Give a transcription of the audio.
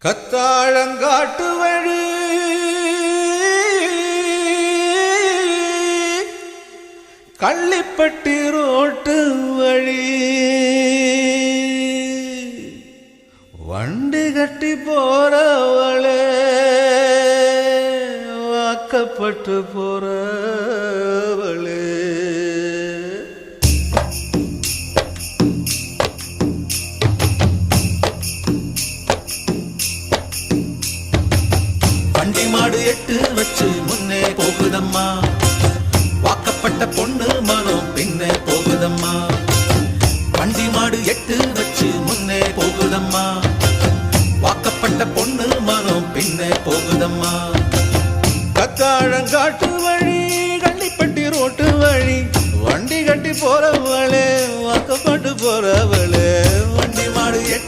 கத்தாழங்காட்டு வழி கள்ளிப்பட்டி ரோட்டு வழி வண்டி கட்டி போறவளே வாக்கப்பட்டு போறவளே வண்டி மாடு எட்டு வச்சு முன்னே போகுதம்மா, வாக்கப்பட்ட பொண்ணு மனம் பின்னே போகுதம்மா. வண்டி மாடு எட்டு வச்சு முன்னே போகுதம்மா, வாக்கப்பட்ட பொண்ணு மனம் பின்னே போகுதம்மா. கத்தாழங்காட்டு வழி கள்ளிப்பட்டி ரோட்டு வழி வண்டி கட்டி போறவளே வாக்கப்பட்டு போறவளே வண்டி மாடு எட்டு